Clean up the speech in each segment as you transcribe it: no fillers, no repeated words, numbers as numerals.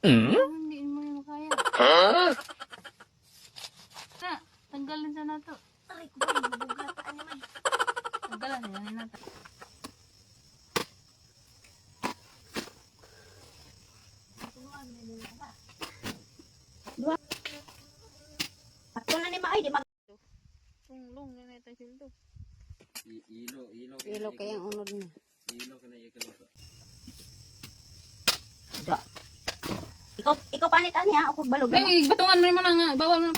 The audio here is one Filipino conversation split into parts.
Hindi mo yung kaya. Huh? Na, tanggalin sa nato. Aray ko ba, mabugataan naman. Tanggalan na nato. Ako na ni Maay, di mag... Long na natin sildo. Ilo kayang unod niya. Ikaw panitan niya, ako balog. Ay, batungan mo naman nga. Bawal mo.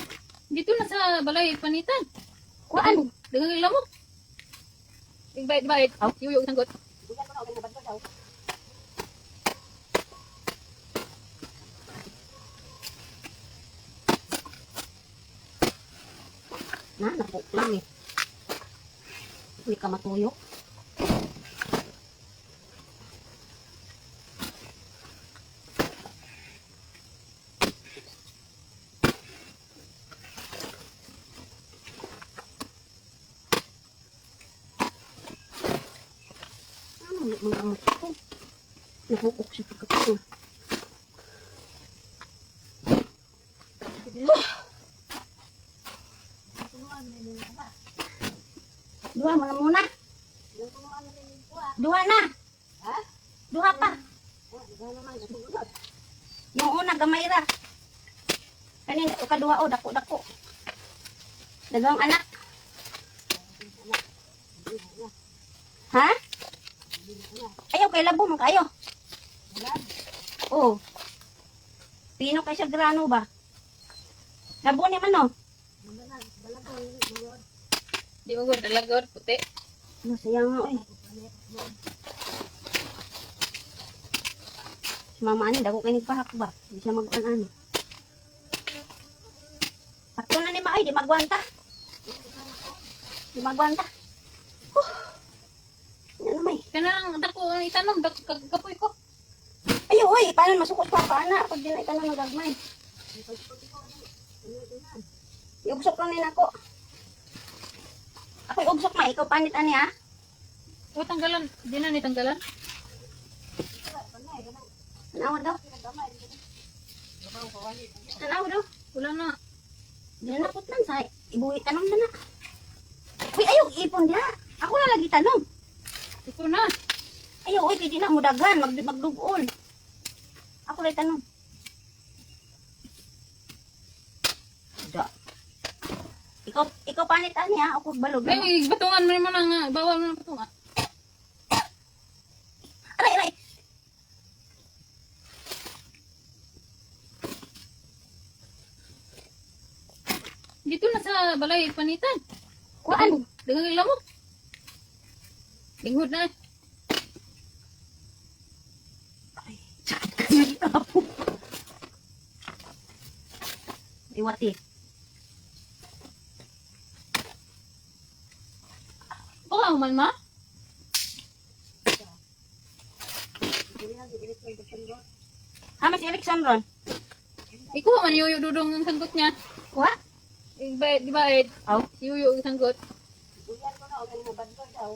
Dito na sa balay, panitan. Kuan? Dengan ila mo. Bait. Yuyo isang got. Napok lang eh. Hindi ka matuyo. Mga amot ko. Nahukok siya pagkakito. Dua mga muna. Dua na. Dua pa. Yung una gamay ra. Kanina o kadua o dako-dako. Dagang anak. Ha? Ayaw kay labo man kayo. Oo. Pino kay sa grano ba? Labo ni man no. Di mo gud dalagod puti. Masayang nga eh. Si mama ani dako kay nagpahak ba? Di siya mag-an-ano. Ako na ni Maay, di magwanta. Di magwanta. Ano may? Kanang dako ang itanom kapoy ko. Ayaw, oy, paano masukot pa ana pag di na itanom ng gagmay. Iugsok lang nila ko. Ako'y ugsok ma, ikaw panit ani ha? O tanggalan, di na ni tanggalan. Tanawa daw. Tanawa daw. Wala na. Di na naputlan sa ibuhi tanong na na. Uy, ayaw, ipon diha. Ako na lagi tanong. Iko na. Ayaw, uy, kaya di na mo dagan, magdugol. Ako lang tanong. Da. Ikaw panit ani ha, ako balog. Ay, batungan mo naman nga. Bawal mo na batungan. Aray. Dito na sa balay, panitan. Kuan? Dengan ila mo. Linghod na. Iwati. Baka man ma. Hama si Erickson ron. Ikaw man yuyo dudong ang sanggot niya. Kuha? Di ba? Aw. Yuyo ang sanggot. Buyan ko na, o ganun mo, badlog daw.